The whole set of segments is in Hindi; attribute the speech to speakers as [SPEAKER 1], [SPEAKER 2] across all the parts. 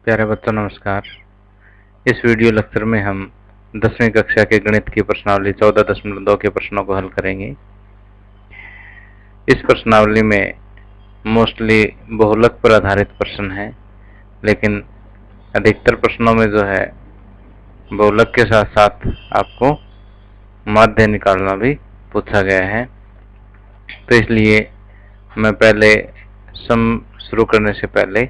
[SPEAKER 1] प्यारे बच्चों नमस्कार। इस वीडियो लेक्चर में हम 10वीं कक्षा के गणित की प्रश्नावली 14.2 के प्रश्नों को हल करेंगे। इस प्रश्नावली में मोस्टली बहुलक पर आधारित प्रश्न है, लेकिन अधिकतर प्रश्नों में जो है बहुलक के साथ साथ आपको माध्य निकालना भी पूछा गया है। तो इसलिए मैं पहले शुरू करने से पहले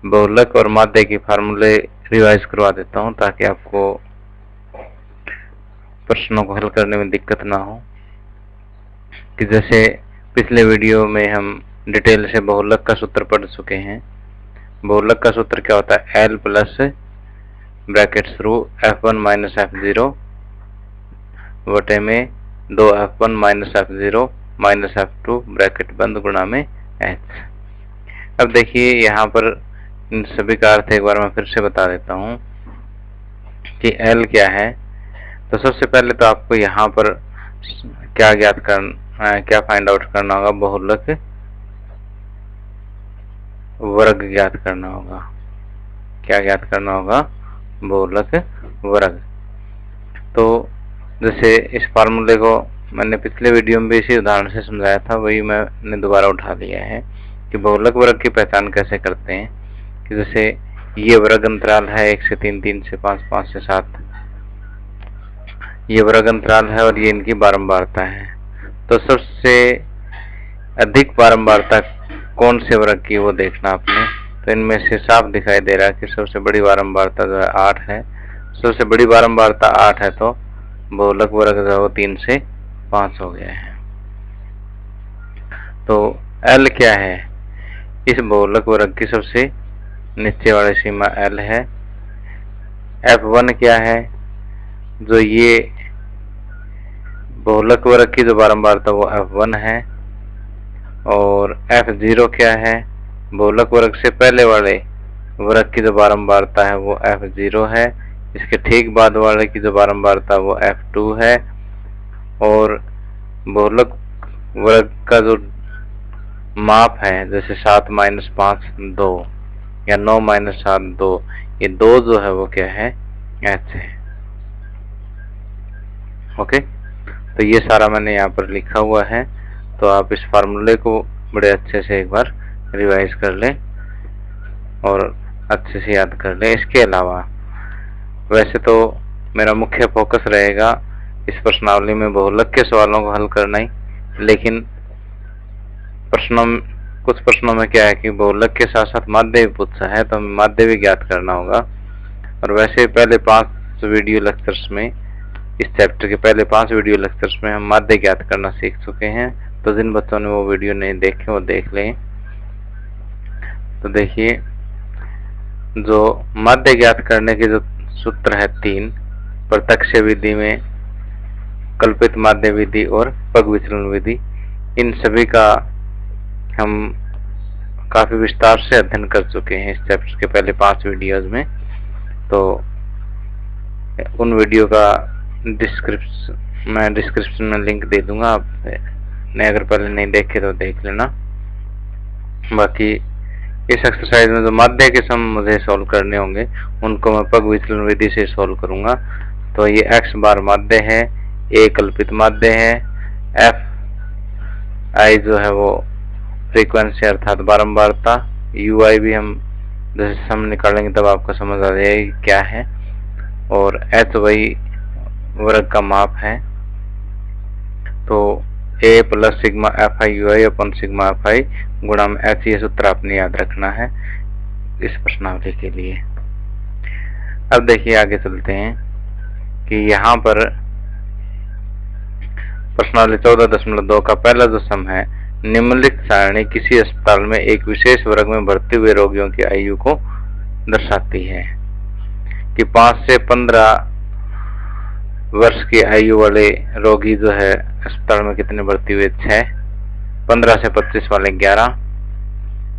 [SPEAKER 1] बहुलक और माध्य के फार्मूले रिवाइज करवा देता हूं, ताकि आपको प्रश्नों को हल करने में दिक्कत ना हो। कि जैसे पिछले वीडियो में हम डिटेल से बहुलक का सूत्र पढ़ चुके हैं। बहुलक का सूत्र क्या होता है? L plus bracket through F1 minus F0 बटे में 2F1 minus F0 minus F2 bracket बंद गुणा में H। अब देखिए यहाँ पर इन सभी का अर्थ एक बार मैं फिर से बता देता हूँ कि L क्या है। तो सबसे पहले तो आपको यहाँ पर क्या क्या फाइंड आउट करना होगा? बहुलक वर्ग ज्ञात करना होगा। क्या ज्ञात करना होगा? बहुलक वर्ग। तो जैसे इस फार्मूले को मैंने पिछले वीडियो में भी इसी उदाहरण से समझाया था, वही मैंने दोबारा उठा लिया है कि बहुलक वर्ग की पहचान कैसे करते हैं। कि जैसे ये वर्ग अंतराल है 1 से 3, 3 से 5, 5 से 7, ये वर्ग अंतराल है और ये इनकी बारंबारता है। तो सबसे अधिक बारंबारता कौन से वर्ग की वो देखना आपने। तो इनमें से साफ दिखाई दे रहा है कि सबसे बड़ी बारंबारता जो है 8 है। सबसे बड़ी बारंबारता 8 है, तो बहुलक वर्ग जो है वो 3 से 5 हो गया है। तो L क्या है? इस बहुलक वर्ग की सबसे नीचे वाली सीमा L है। F1 क्या है? जो ये बहुलक वर्ग की जो बारंबारता वो F1 है। और F0 क्या है? बहुलक वर्ग से पहले वाले वर्ग की जो बारंबारता है वो F0 है। इसके ठीक बाद वाले की जो बारंबारता वो F2 है। और बहुलक वर्ग का जो माप है, जैसे 7 माइनस 5 2 या 9 माइनस 7 2, ये 2 जो है वो क्या है? H है। ओके, तो ये सारा मैंने यहाँ पर लिखा हुआ है। तो आप इस फार्मूले को बड़े अच्छे से एक बार रिवाइज कर लें और अच्छे से याद कर लें। इसके अलावा वैसे तो मेरा मुख्य फोकस रहेगा इस प्रश्नावली में बहुलक के सवालों को हल करना ही, लेकिन कुछ प्रश्नों में क्या है कि बहुलक के साथ साथ माध्य भी पूछा है, तो हमें माध्य भी ज्ञात करना होगा। और वैसे पहले 5 वीडियो लेक्चर्स में, इस चैप्टर के पहले 5 वीडियो लेक्चर्स में हम माध्य ज्ञात करना सीख चुके हैं। तो जिन बच्चों ने वो वीडियो नहीं देखे वो देख लें। तो देखिए, जो माध्य ज्ञात करने के जो सूत्र है 3, प्रत्यक्ष विधि में कल्पित माध्य विधि और पग विचलन विधि, इन सभी का हम काफी विस्तार से अध्ययन कर चुके हैं इस चैप्टर के पहले 5 वीडियोज में। तो उन वीडियो का मैं डिस्क्रिप्शन में लिंक दे दूंगा, आपने अगर पहले नहीं देखे तो देख लेना। बाकी इस एक्सरसाइज में जो माध्य के सम मुझे सॉल्व करने होंगे उनको मैं पग विचलन विधि से सॉल्व करूंगा। तो ये x बार माध्य है, a कल्पित माध्य है, f i जो है वो फ्रीक्वेंसी अर्थात बारंबारता, ui भी हम जैसे सम निकालेंगे तब आपको समझ आ जाएगा क्या है, और h वही वर्ग का माप है। तो a plus sigma F I you I upon sigma F I गुणा में h, ये सूत्र आपने याद रखना है इस प्रश्नावली के लिए। अब देखिए आगे चलते हैं कि यहाँ पर प्रश्नावली 14.2 का पहला जो सम है, निम्नलिखित सारणी किसी अस्पताल में एक विशेष वर्ग में भर्ती हुए रोगियों की आयु को दर्शाती है। कि 5 से 15 वर्ष की आयु वाले रोगी जो है अस्पताल में कितने भर्ती हुए? 6। 15 से 25 वाले 11,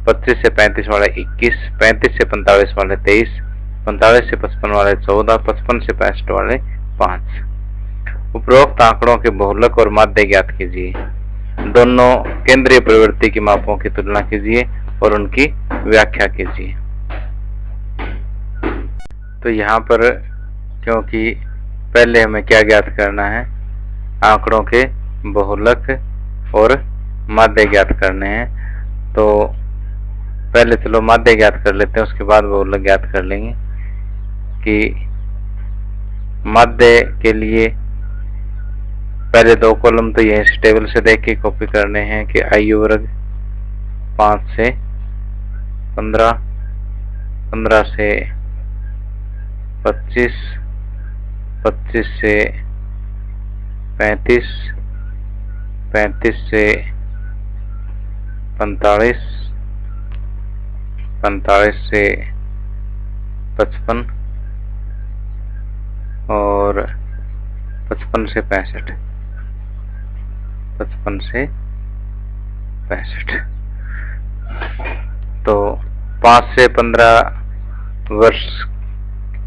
[SPEAKER 1] 25 से 35 वाले 21, 35 से 45 वाले 23, 45 से 55 वाले 14, 55 से 65 वाले 5। उपरोक्त आंकड़ों के बहुलक और माध्य ज्ञात कीजिए। दोनों केंद्रीय प्रवृत्ति की मापों की तुलना कीजिए और उनकी व्याख्या कीजिए। तो यहाँ पर क्योंकि पहले हमें क्या ज्ञात करना है, आंकड़ों के बहुलक और माध्य ज्ञात करने हैं। तो पहले चलो माध्य ज्ञात कर लेते हैं, उसके बाद बहुलक ज्ञात कर लेंगे। कि माध्य के लिए पहले दो कॉलम तो यही टेबल से देख के कॉपी करने हैं कि आयु वर्ग 5 से 15, 15 से 25, 25 से 35, 35 से 45, 45 से 55 और 55 से 65, 55 से 65। तो 5 से 15 वर्ष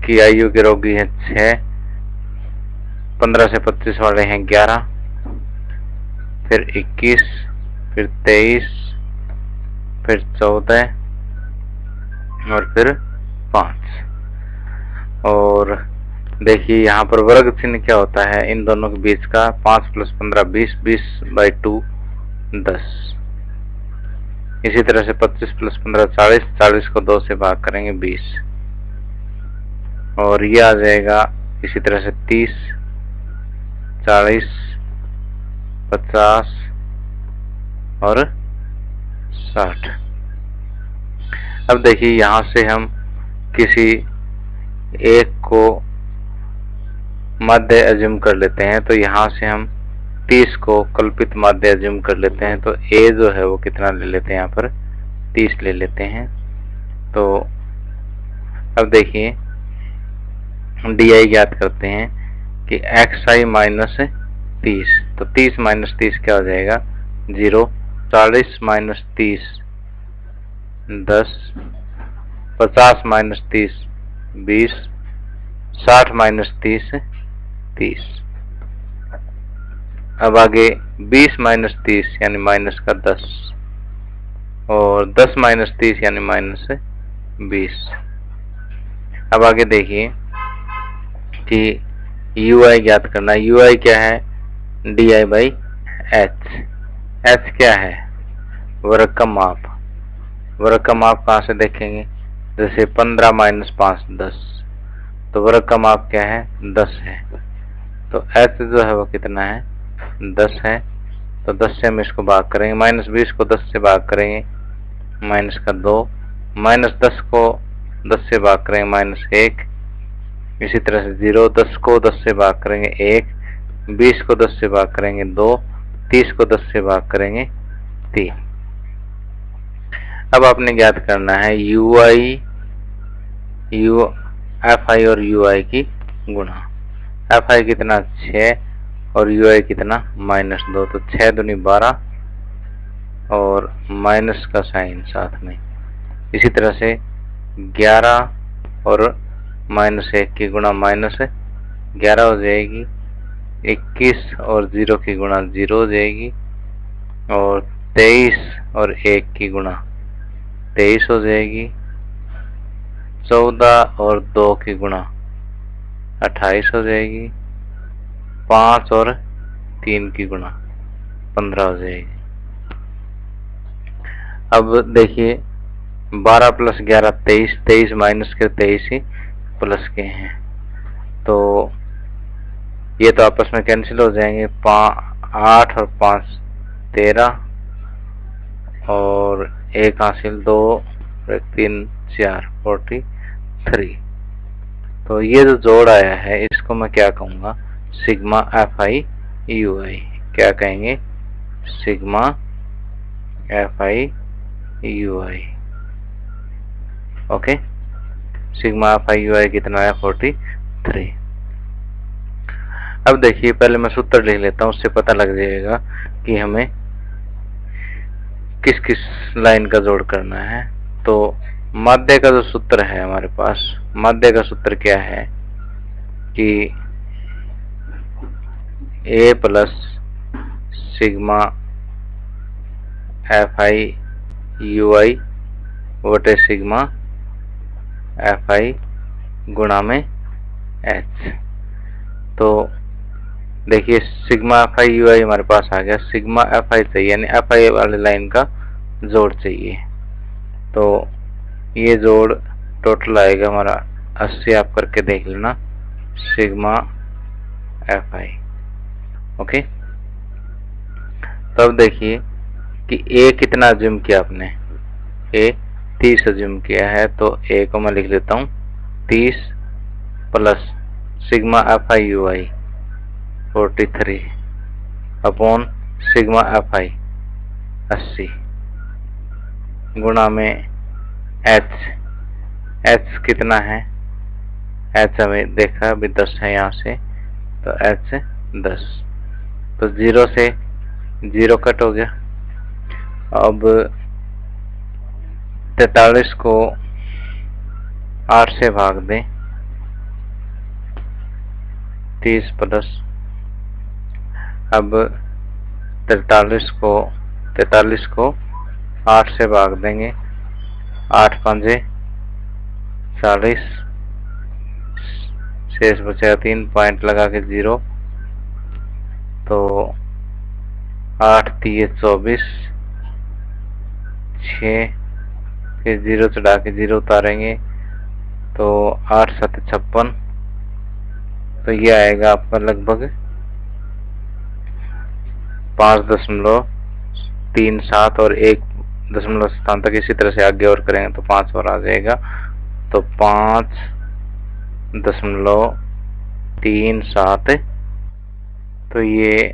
[SPEAKER 1] की आयु के रोगी हैं 6, 15 से 25 वाले हैं 11, फिर 21, फिर 23, फिर 14 और फिर 5। और देखिए यहाँ पर वर्ग चिन्ह क्या होता है इन दोनों के बीच का, 5 + 15 20, 20/2 10। इसी तरह से 25 + 15 40, 40 को 2 से भाग करेंगे 20, और ये आ जाएगा इसी तरह से 30, 40, 50 और 60। अब देखिए यहाँ से हम किसी एक को माध्य अज्यूम कर लेते हैं। तो यहाँ से हम 30 को कल्पित माध्य अज्यूम कर लेते हैं। तो ए जो है वो कितना ले लेते हैं, यहाँ पर 30 ले लेते हैं। तो अब देखिए डी आई ज्ञात करते हैं कि xi - 30। तो 30 - 30 क्या हो जाएगा 0, 40 - 30 10, 50 - 30 20, 60 - 30 30। अब आगे 20 - 30 यानी माइनस का 10 और 10 - 30 यानी -20। अब आगे देखिए कि ui ज्ञात करना है। ui क्या है di/h। h क्या है वर्ग का माप। वर्ग का माप कहाँ से देखेंगे, जैसे 15 - 5 10। तो वर्ग का माप क्या है 10 है। तो h जो है वो कितना है 10 है। तो 10 से हम इसको भाग करेंगे, -20 को 10 से भाग करेंगे माइनस का 2, -10 को 10 से भाग करेंगे -1। इसी तरह से 0, 10 को 10 से भाग करेंगे 1, 20 को 10 से भाग करेंगे 2, 30 को 10 से भाग करेंगे 3। अब आपने ज्ञात करना है fi और ui की गुणा। fi कितना 6 और ui कितना -2। तो 6 दूनी 12 और माइनस का साइन साथ में। इसी तरह से 11 और -1 की गुणा -11 हो जाएगी। 21 और 0 की गुणा 0 हो जाएगी। और 23 और 1 की गुणा 23 हो जाएगी। 14 और 2 की गुणा 28 हो जाएगी। 5 और 3 की गुणा 15 हो जाएगी। अब देखिए 12 + 11 23, 23 माइनस के 23 ही प्लस के हैं। तो ये तो आपस में कैंसिल हो जाएंगे। 8 और 5 13 और 1 हासिल 2 और 3 4 43। तो ये जो जोड़ आया है इसको मैं क्या कहूँगा सिग्मा fi ui। क्या कहेंगे sigma fi ui। Okay, sigma fi ui कितना है 43। अब देखिए पहले मैं सूत्र लिख लेता हूँ, उससे पता लग जाएगा कि हमें किस किस लाइन का जोड़ करना है। तो माध्य का जो सूत्र है हमारे पास, माध्य का सूत्र क्या है कि a plus sigma fi ui बटे सिग्मा fi गुणा में एच। तो देखिए सिग्मा एफ आई यू आई हमारे पास आ गया। सिग्मा एफ आई चाहिए, यानी एफ आई वाली लाइन का जोड़ चाहिए। तो ये जोड़ टोटल आएगा हमारा 80। आप करके देख लेना, सिग्मा एफ आई। ओके, तब देखिए कि ए कितना अज्यूम किया आपने, ए 30 अज्यूम किया है। तो ए को मैं लिख लेता हूँ 30 plus sigma F I you I 43 upon sigma F I 80 गुणा में एच। एच कितना है, एच हमें देखा अभी 10 है यहाँ से, तो एच 10। तो 0 से 0 कट हो गया। अब 43 को 8 से भाग दें, 30 प्लस, अब 43 को 8 से भाग देंगे, 8 पंजे 40, शेष बचेगा 3, पॉइंट लगा के 0। तो 8 3 24, 6 फिर 0 चढ़ा के 0 उतारेंगे, तो 8 7 56। तो ये आएगा आपका लगभग 5.37 और 1 दशमलव स्थान तक इसी तरह से आगे और करेंगे तो 5 और आ जाएगा। तो 5.37। तो ये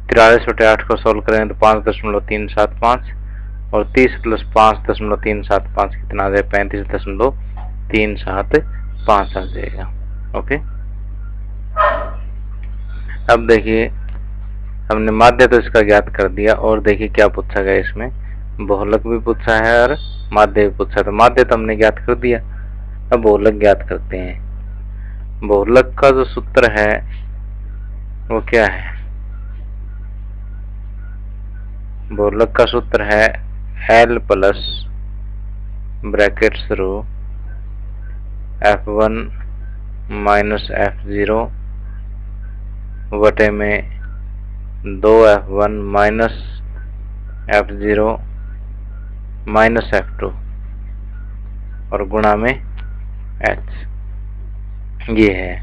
[SPEAKER 1] 43/8 को सोल्व करेंगे तो 5.375 और 30 प्लस 5.375 कितना आ जाएगा, 35.375 आ जाएगा। ओके, अब देखिए हमने माध्य तो इसका ज्ञात कर दिया, और देखिए क्या पूछा गया इसमें, बहुलक भी पूछा है और माध्य भी पूछा। तो माध्य तो हमने ज्ञात कर दिया, अब बहुलक ज्ञात करते हैं। बहुलक का जो सूत्र है वो क्या है, बहुलक का सूत्र है L प्लस ब्रैकेट शुरू F1 माइनस F0 बटे में 2F1 minus F0 minus F2 और गुणा में H। ये है।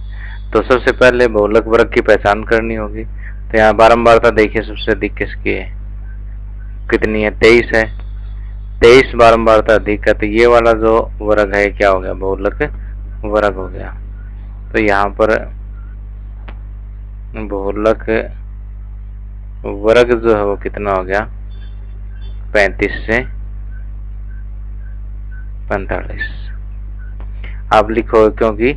[SPEAKER 1] तो सबसे पहले बहुलक वर्ग की पहचान करनी होगी। तो यहाँ बारंबारता देखिए सबसे अधिक किसकी है, कितनी है, 23 है। 23 बारंबारता अधिक है, तो ये वाला जो वर्ग है क्या हो गया, बहुलक वर्ग हो गया। तो यहाँ पर बहुलक वर्ग जो है वो कितना हो गया, 35 से 45। आप लिखो क्योंकि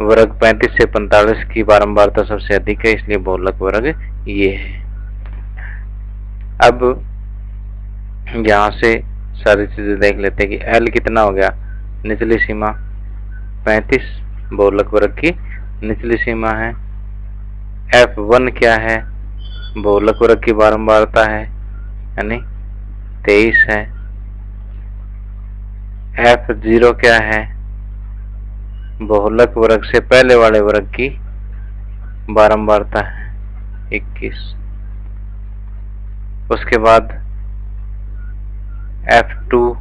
[SPEAKER 1] वर्ग 35 से 45 की बारंबारता सबसे अधिक है, इसलिए बहुलक वर्ग ये है। अब यहां से सारी चीजें देख लेते हैं कि L कितना हो गया, निचली सीमा 35 बहुलक वर्ग की निचली सीमा है। F1 क्या है, बहुलक वर्ग की बारंबारता है यानी 23 है। F0 क्या है, बहुलक वर्ग से पहले वाले वर्ग की बारंबारता है 21। उसके बाद F2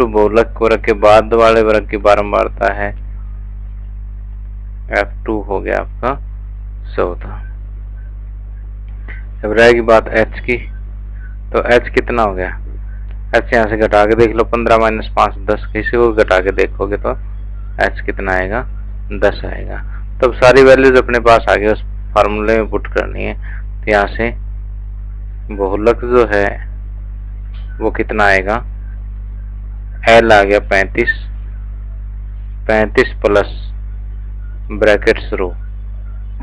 [SPEAKER 1] बहुलक वर्ग के बाद वाले वर्ग की बारंबारता है, F2 हो गया आपका 14। अब रहेगी बात H की। तो H कितना हो गया, H यहाँ से घटा के देख लो, 15 माइनस 5 10, किसी को घटा के देखोगे तो H कितना आएगा, 10 आएगा। तब सारी वैल्यूज अपने पास आ गई, उस फार्मूले में पुट करनी है। तो यहाँ से बहुलक जो है वो कितना आएगा, L आ गया 35 प्लस ब्रैकेट शुरू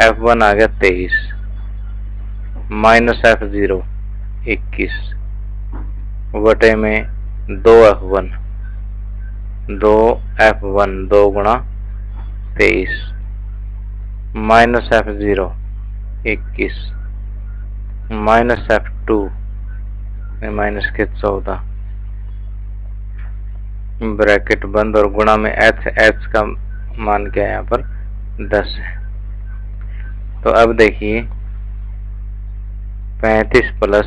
[SPEAKER 1] F1 आ गया 23 माइनस F0 21 बटे में 2F1 2 गुणा 23 minus F0 21 minus F2 minus के 14 ब्रैकेट बंद और गुणा में एच, एच का मान क्या है यहाँ पर 10 है। तो अब देखिए 35 प्लस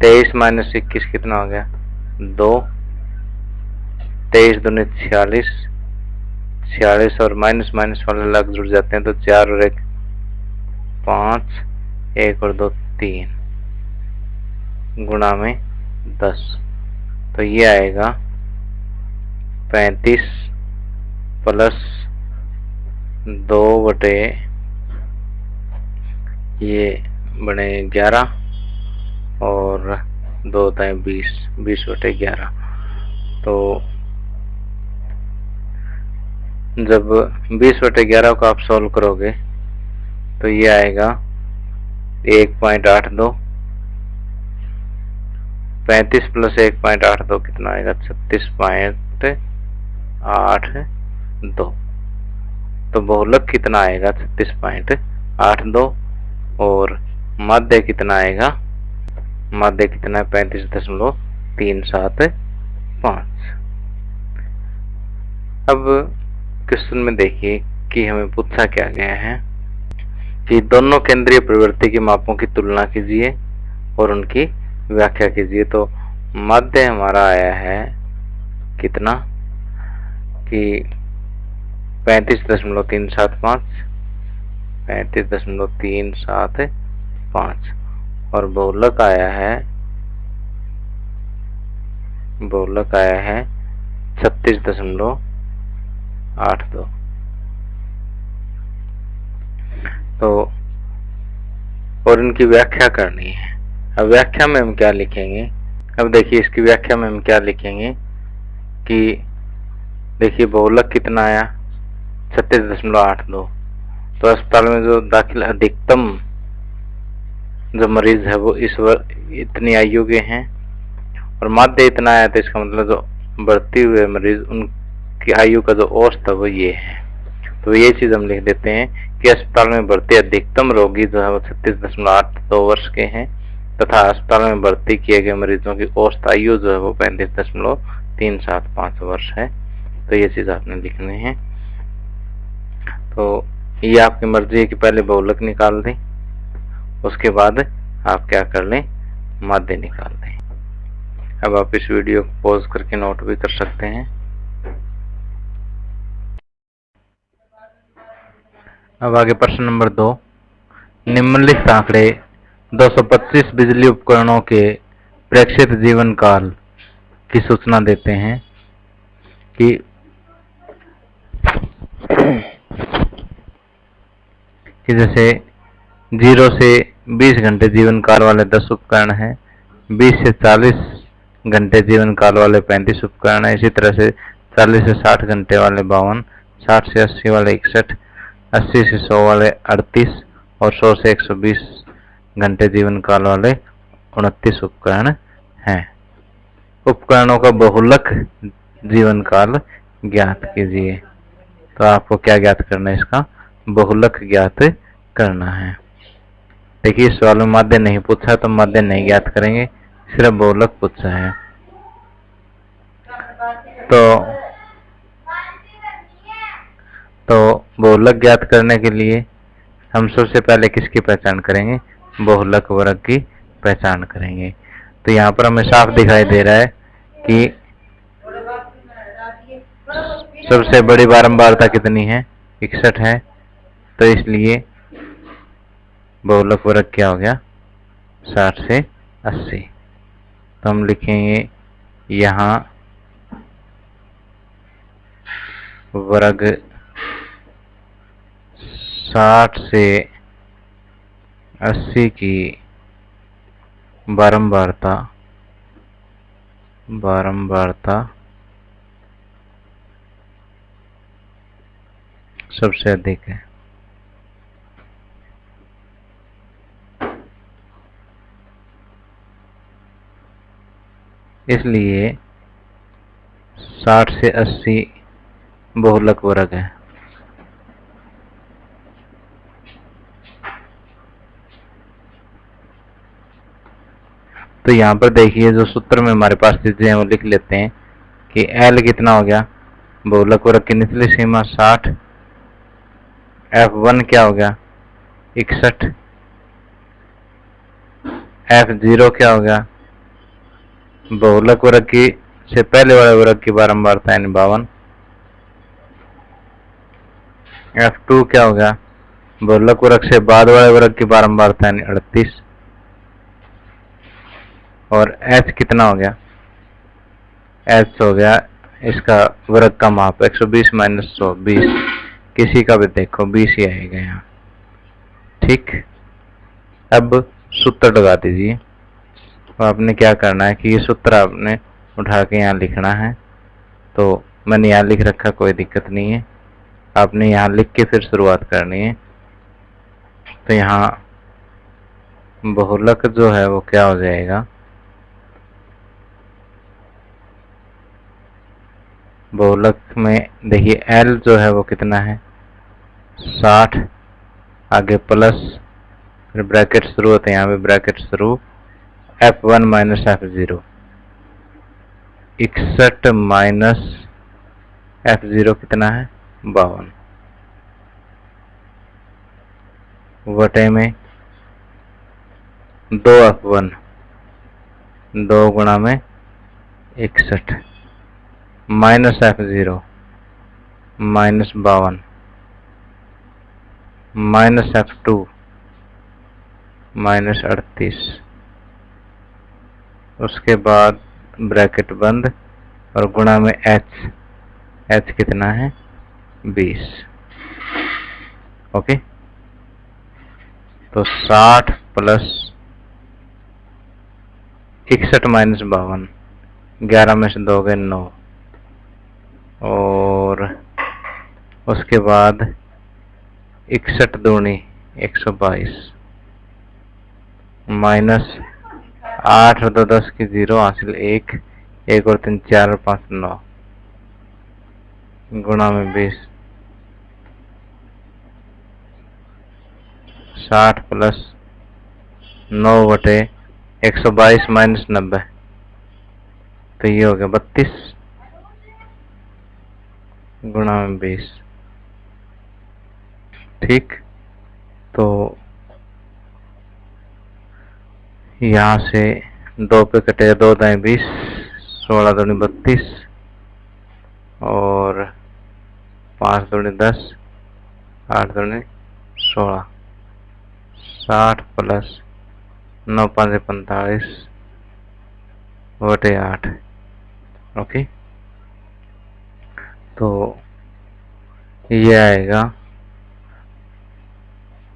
[SPEAKER 1] 23 माइनस 21 कितना हो गया 2, 23 दूनी 46, 46 और माइनस माइनस वाले लग जुड़ जाते हैं तो 4 और 1 5, 1 और 2 3 गुणा में 10। तो ये आएगा 35 प्लस 2 बटे ये बने 11 और 2 होता है 20, 20 बटे 11। तो जब 20 बटे 11 को आप सॉल्व करोगे तो ये आएगा 1.82, 35 प्लस 1.82 कितना आएगा 36.82। तो बहुलक कितना आएगा 36.82 और माध्य कितना आएगा, माध्य कितना है 35.375। अब क्वेश्चन में देखिए कि हमें पूछा क्या गया है कि दोनों केंद्रीय प्रवृत्ति के मापों की तुलना कीजिए और उनकी व्याख्या कीजिए। तो माध्य हमारा आया है कितना कि 35.375, 35.375 और बहुलक आया है 36.82। तो और इनकी व्याख्या करनी है। अब व्याख्या में हम क्या लिखेंगे, अब देखिए इसकी व्याख्या में हम क्या लिखेंगे कि देखिए बहुलक कितना आया 36.82। तो अस्पताल में जो दाखिल अधिकतम जो मरीज है वो इस इतनी आयु के हैं और माध्य इतना आया, तो इसका मतलब जो बढ़ती हुए मरीज उनकी आयु का जो औसत है वो ये है। तो ये चीज हम लिख देते हैं कि अस्पताल में भर्ती अधिकतम रोगी जो है वो 36.82 वर्ष के हैं तथा अस्पताल में भर्ती किए गए मरीजों की औसत आयु जो है वो 35.375 वर्ष है। तो ये चीज आपने लिखनी है। तो ये आपकी मर्जी है कि पहले बहुलक निकाल दें, उसके बाद आप क्या कर लें, माध्य निकाल दें। अब आप इस वीडियो को पॉज करके नोट भी कर सकते हैं। अब आगे प्रश्न नंबर 2, निम्नलिखित आंकड़े 225 बिजली उपकरणों के प्रेक्षित जीवन काल की सूचना देते हैं कि जैसे 0 से 20 घंटे जीवन काल वाले 10 उपकरण हैं, 20 से 40 घंटे जीवन काल वाले 35 उपकरण हैं, इसी तरह से 40 से 60 घंटे वाले 52, 60 से 80 वाले 61, 80 से 100 वाले 38 और 100 से 120 घंटे जीवन काल वाले 29 उपकरण हैं। उपकरणों का बहुलक जीवन काल ज्ञात कीजिए। तो आपको क्या ज्ञात करना है, इसका बहुलक ज्ञात करना है। देखिए इस सवाल में माध्य नहीं पूछा तो माध्य नहीं ज्ञात करेंगे, सिर्फ बहुलक पूछा है। तो बहुलक ज्ञात करने के लिए हम सबसे पहले किसकी पहचान करेंगे, बहुलक वर्ग की पहचान करेंगे। तो यहाँ पर हमें साफ दिखाई दे रहा है कि सबसे बड़ी बारंबारता कितनी है, 61 है। तो इसलिए बहुलक वर्ग क्या हो गया 60 से 80। तो हम लिखेंगे यहाँ वर्ग 60 से 80 की बारंबारता सबसे अधिक है। इसलिए 60 से 80 बहुलक वर्ग है। तो यहाँ पर देखिए जो सूत्र में हमारे पास चीजें हैं वो लिख लेते हैं कि L कितना हो गया, बहुलक वर्ग की निचली सीमा 60, F1 क्या हो गया 61, F0 क्या हो गया, बहुलक वर्ग की से पहले वाले वर्ग की बारंबारता यानी 52, F2 क्या हो गया, बहुलक वर्ग से बाद वाले वर्ग की बारंबारता यानी 38, और H कितना हो गया, H हो गया इसका वर्ग का माप 120 माइनस 100 20, किसी का भी देखो 20 ही आएगा यहाँ। ठीक, अब सूत्र लगा दीजिए। तो आपने क्या करना है कि ये सूत्र आपने उठा के यहाँ लिखना है। तो मैंने यहाँ लिख रखा, कोई दिक्कत नहीं है, आपने यहाँ लिख के फिर शुरुआत करनी है। तो यहाँ बहुलक जो है वो क्या हो जाएगा, बहुलक में देखिए L जो है वो कितना है 60, आगे प्लस, फिर ब्रैकेट शुरू होते हैं, यहाँ पे ब्रैकेट शुरू, F1 minus F0, 61 minus F0 कितना है 52, वटे में 2F1, 2 गुणा में 61 minus F0 minus 52 minus F2 minus 38, उसके बाद ब्रैकेट बंद और गुणा में H कितना है 20। ओके, तो 60 प्लस 61 माइनस 52, 11 में से 2 गए 9, और उसके बाद 61 दूनी 122 माइनस 8 और 2 10 की 0 हासिल 1, 1 और 3 4 और 5 9, गुणा में 20, 60 प्लस 9 बटे 122 माइनस 90, तो ये हो गया 32 गुणा में 20। ठीक, तो यहाँ से 2 पे कटेगा 2 दाएं 20, 16 दूनी 32 और 5 दूनी 10, 8 दूनी 16, 60 प्लस 9 5 45 बटे 8। ओके, तो ये आएगा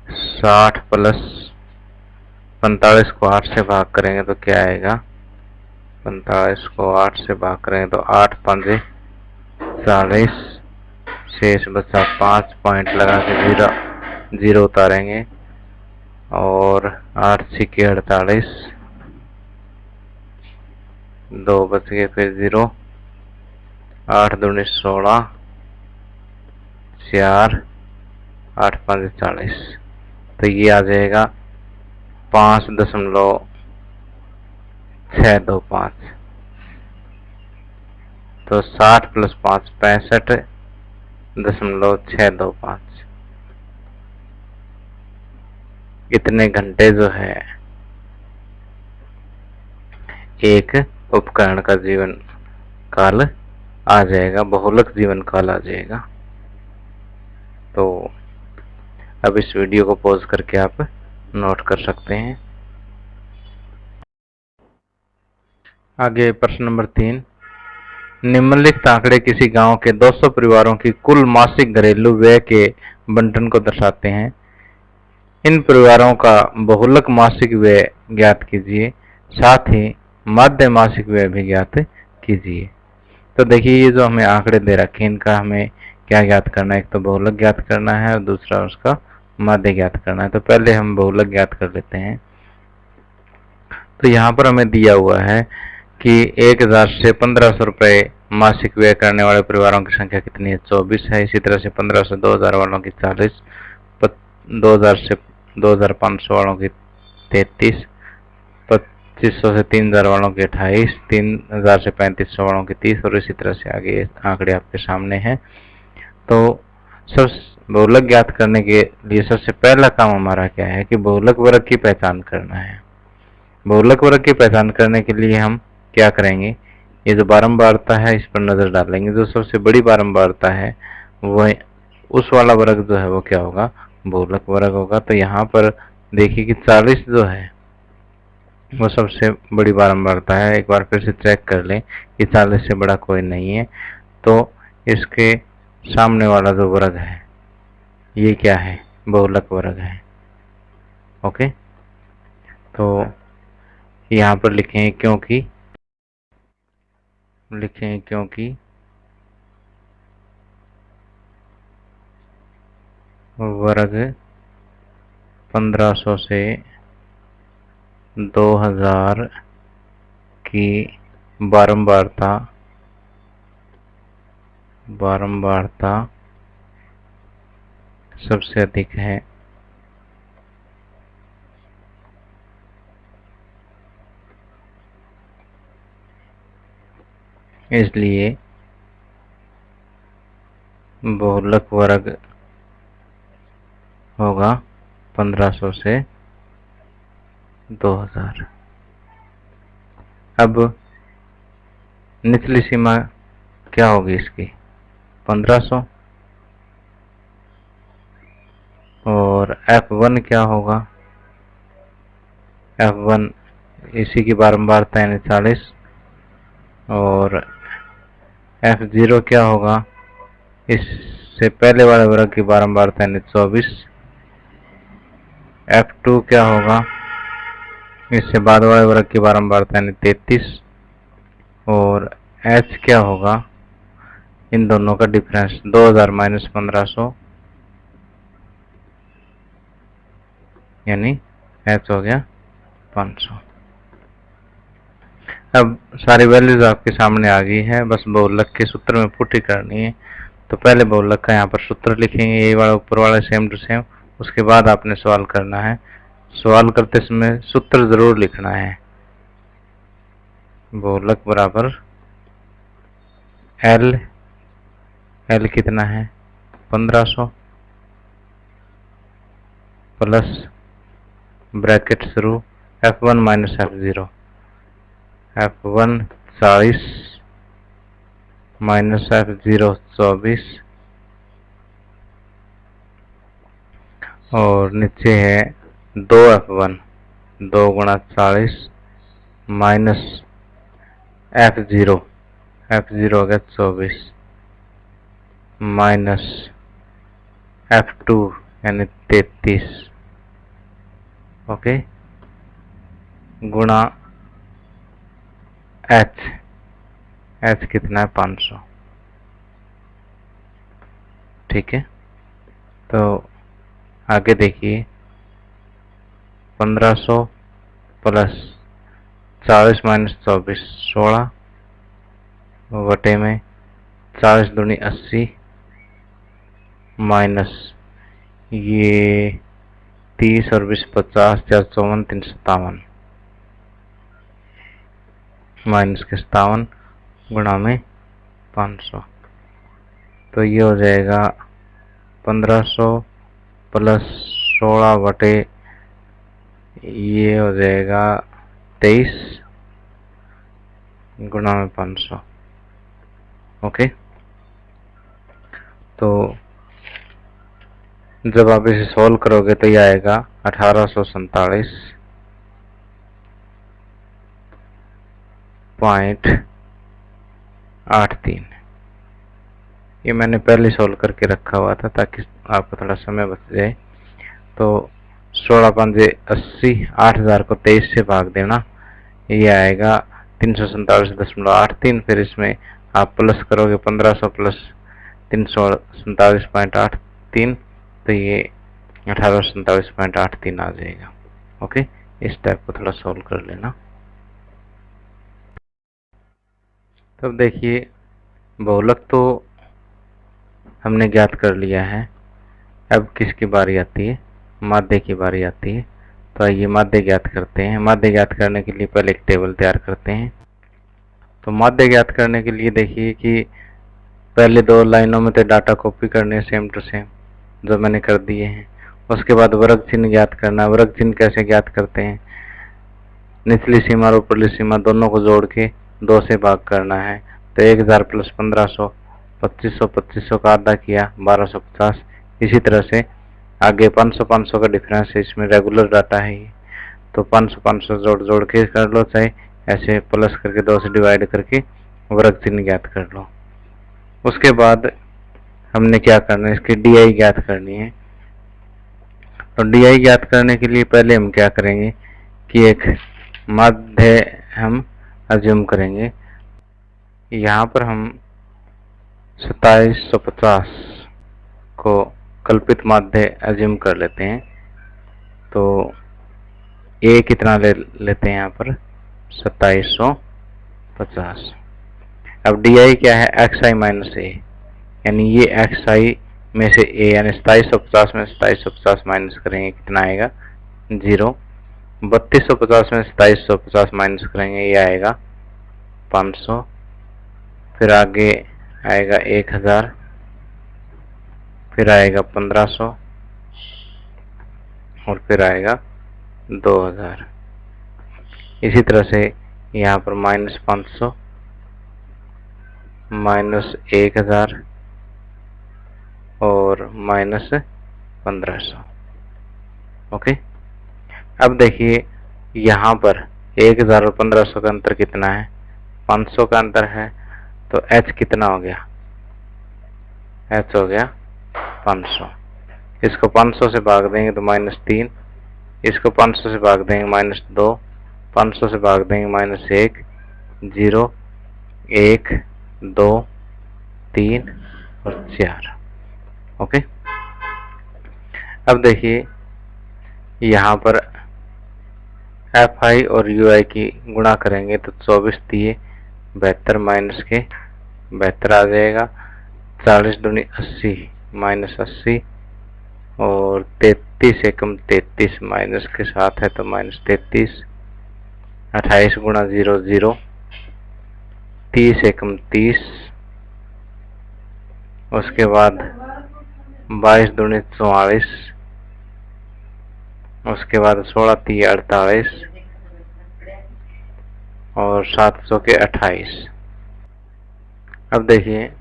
[SPEAKER 1] 60 प्लस 45 को 8 से भाग करेंगे तो क्या आएगा, 45 को 8 से भाग करेंगे तो 8 5 40, शेष बचा 5, पॉइंट लगा के 0 उतारेंगे और 8 6 48, 2 बच गए फिर 0, 8 दूनी 16, 4, 8 5 40, तो ये आ जाएगा 5.625। तो 60 प्लस 5 65.625, इतने घंटे जो है एक उपकरण का जीवन काल आ जाएगा, बहुलक जीवन काल आ जाएगा। तो अब इस वीडियो को पॉज करके आप नोट कर सकते हैं। आगे प्रश्न नंबर 3, निम्नलिखित आंकड़े किसी गांव के 200 परिवारों की कुल मासिक घरेलू व्यय के बंटन को दर्शाते हैं। इन परिवारों का बहुलक मासिक व्यय ज्ञात कीजिए, साथ ही माध्य मासिक व्यय भी ज्ञात कीजिए। तो देखिए, ये जो हमें आंकड़े दे रखे हैं, इनका हमें क्या ज्ञात करना है, एक तो बहुलक ज्ञात करना है और दूसरा उसका माध्य ज्ञात करना है। तो पहले हम बहुलक ज्ञात कर लेते हैं। तो यहाँ पर हमें दिया हुआ है कि 1000 से 1500 रुपये मासिक व्यय करने वाले परिवारों की संख्या कितनी है, 24 है। इसी तरह से 1500 से 2000 वालों की 40, 2000 से 2500 वालों की 33, 2500 से 3000 वालों के 28, 3000 से 3500 वालों के 30 और इसी तरह से आगे आंकड़े आपके सामने हैं। तो सब बहुलक ज्ञात करने के लिए सबसे पहला काम हमारा क्या है कि बहुलक वर्ग की पहचान करना है। बहुलक वर्ग की पहचान करने के लिए हम क्या करेंगे, ये जो बारंबारता है इस पर नजर डालेंगे। जो सबसे बड़ी बारंबारता है वह उस वाला वर्ग जो है वो क्या होगा, बहुलक वर्ग होगा। तो यहाँ पर देखिए कि 40 जो है वो सबसे बड़ी बारंबारता है। एक बार फिर से चेक कर लें कि 40 से बड़ा कोई नहीं है। तो इसके सामने वाला जो वर्ग है ये क्या है, बहुलक वर्ग है। ओके, तो यहाँ पर लिखेंगे क्योंकि वर्ग 1500 से 2000 की बारंबारता सबसे अधिक है। इसलिए बहुलक वर्ग होगा 1500 से 2000। अब निचली सीमा क्या होगी इसकी, 1500, और F1 क्या होगा, F1 इसी की बारंबारता यानी 40, और F0 क्या होगा, इससे पहले वाले वर्ग की बारंबारता यानी 24। F2 क्या होगा, इससे बाद वाले वर्ग की बारंबारता यानी 33, और H क्या होगा, इन दोनों का डिफरेंस 2000 माइनस 1500 यानी H हो गया 500। अब सारी वैल्यूज आपके सामने आ गई है, बस बहुलक के सूत्र में पुट ही करनी है। तो पहले बहुलक का यहाँ पर सूत्र लिखेंगे, ये वाला ऊपर वाला सेम टू सेम। उसके बाद आपने सवाल करना है। सवाल करते समय सूत्र जरूर लिखना है। बहुलक बराबर एल कितना है 1500 प्लस ब्रैकेट शुरू F1 minus F0, F1 40 minus F0 24, और नीचे है 2F1, 2 गुणा 40 माइनस F0 हो गया 24 माइनस F2 यानी 33, ओके, गुणा H कितना है 500। ठीक है, तो आगे देखिए 1500 प्लस 40 माइनस 24 16 वटे में 40 दूनी 80 माइनस ये 30 और 20 50 4 54 357 माइनस के 57 गुणा में 500। तो ये हो जाएगा 1500 प्लस 16 बटे ये हो जाएगा 23 गुणा में 500। ओके, तो जब आप इसे सॉल्व करोगे तो ये आएगा 1847.83। ये मैंने पहले सॉल्व करके रखा हुआ था ताकि आपको थोड़ा समय बच जाए। तो 16 पंजे 80, 8000 को 23 से भाग देना, ये आएगा 347.83। फिर इसमें आप प्लस करोगे 1500 प्लस 347.83, तो ये 1847.83 आ जाएगा। ओके, इस टाइप को थोड़ा सॉल्व कर लेना। तब देखिए बहुलक तो हमने ज्ञात कर लिया है। अब किसकी बारी आती है, माध्य की बारी आती है। तो तो आइए माध्य ज्ञात करते हैं। माध्य ज्ञात करने के लिए पहले एक टेबल तैयार करते हैं। तो माध्य ज्ञात करने के लिए देखिए कि पहले 2 लाइनों में तो डाटा कॉपी करने सेम टू सेम जो मैंने कर दिए हैं। उसके बाद वर्ग चिन्ह ज्ञात करना है। वर्ग चिन्ह कैसे ज्ञात करते हैं? निचली सीमा और ऊपरली सीमा दोनों को जोड़ के 2 से भाग करना है। तो 1000 प्लस 1500, 2500, 2500 का आधा किया 1250। इसी तरह से आगे 500 500 का डिफरेंस है, इसमें रेगुलर डाटा है ये। तो 500 500 जोड़ के कर लो, चाहे ऐसे प्लस करके 2 से डिवाइड करके वर्ग चिन्ह ज्ञात कर लो। उसके बाद हमने क्या करना है, इसकी DI ज्ञात करनी है। तो DI ज्ञात करने के लिए पहले हम क्या करेंगे कि एक माध्य हम अज्यूम करेंगे। यहाँ पर हम 2750 को कल्पित माध्य अज्यूम कर लेते हैं। तो A कितना लेते हैं यहाँ पर 2750। अब DI क्या है, XI माइनस A, यानी ये XI में से A, यानी 2750 में 2750 माइनस करेंगे, कितना आएगा 0। 3250 में 2750 माइनस करेंगे, ये आएगा 500। फिर आगे आएगा 1000, फिर आएगा 1500 और फिर आएगा 2000। इसी तरह से यहाँ पर -500, -1000 और -1500। ओके, अब देखिए यहाँ पर 1000 और 1500 का अंतर कितना है, 500 का अंतर है। तो H कितना हो गया, H हो गया 500। इसको 500 से भाग देंगे तो -3, इसको 500 से भाग देंगे -2, 500 से भाग देंगे -1, 0, 1, 2, 3 और 4। ओके, अब देखिए यहाँ पर FI और UI की गुणा करेंगे तो 24 दिए 72 माइनस के 72 आ जाएगा। 40 दूनी 80 -80 और 33 एकम 33 माइनस के साथ है तो -33। 28 गुणा 0 0, 30 एकम 30, उसके बाद 22 दूनी 44, उसके बाद 16 3 48 और 700 के 28। अब देखिए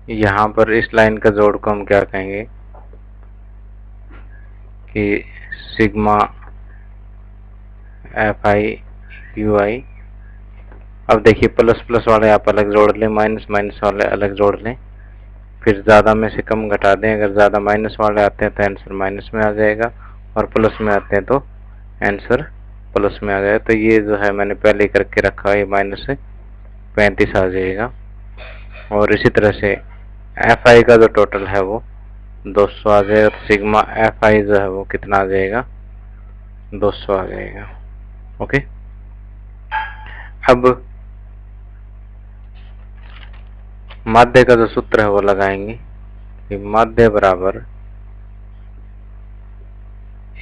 [SPEAKER 1] यहाँ पर इस लाइन का जोड़ को हम क्या कहेंगे कि सिग्मा FI UI। अब देखिए प्लस प्लस वाले आप अलग जोड़ लें, माइनस माइनस वाले अलग जोड़ लें, फिर ज़्यादा में से कम घटा दें। अगर ज़्यादा माइनस वाले आते हैं तो आंसर माइनस में आ जाएगा और प्लस में आते हैं तो आंसर प्लस में आ जाएगा। तो ये जो है मैंने पहले करके रखा है, ये -35 आ जाएगा। और इसी तरह से FI का जो टोटल है वो 200 आ जाएगा। तो सिग्मा FI जो है वो कितना आ जाएगा, 200 आ जाएगा। ओके, अब माध्य का जो सूत्र है वो लगाएंगे कि माध्य बराबर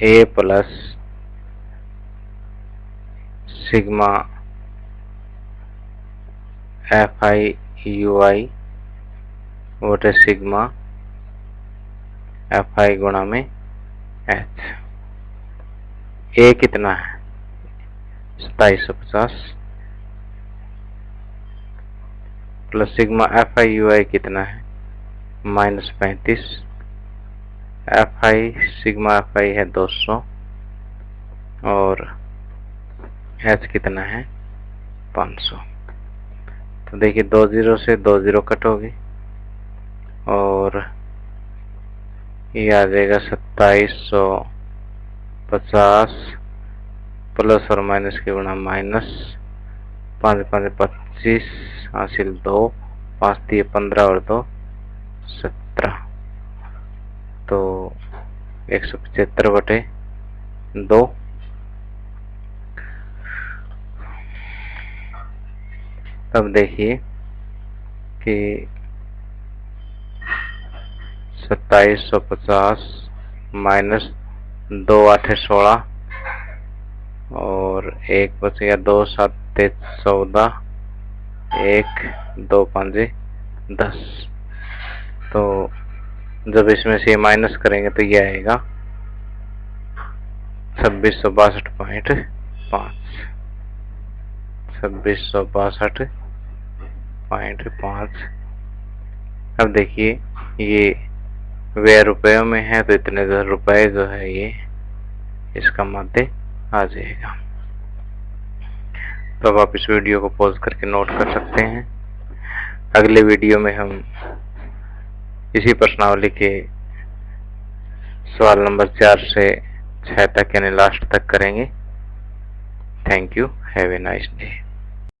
[SPEAKER 1] A plus sigma FI UI बटे सिग्मा FI गुणा में H। A कितना है 2750 प्लस सिग्मा FI UI कितना है -35। FI सिग्मा FI है 200 और H कितना है 500। तो देखिए 2 0 से 2 0 कट होगी और ये आ जाएगा 2750 प्लस और माइनस के गुणा माइनस। 5 5 25 हासिल 2, 5 दिए 15 और 2 17। तो 175 बटे 2। तब देखिए कि 2750 माइनस 2 8 16 और 1 बच गया 2 7 14, 1 2 5 10। तो जब इसमें से माइनस करेंगे तो ये आएगा 2662.5, 2662.5। अब देखिए ये व्यय रुपयों में है तो इतने रुपए जो है ये इसका माध्य आ जाएगा। तो अब आप इस वीडियो को पॉज करके नोट कर सकते हैं। अगले वीडियो में हम इसी प्रश्नावली के सवाल नंबर 4 से 6 तक यानी लास्ट तक करेंगे। Thank you, have a nice day.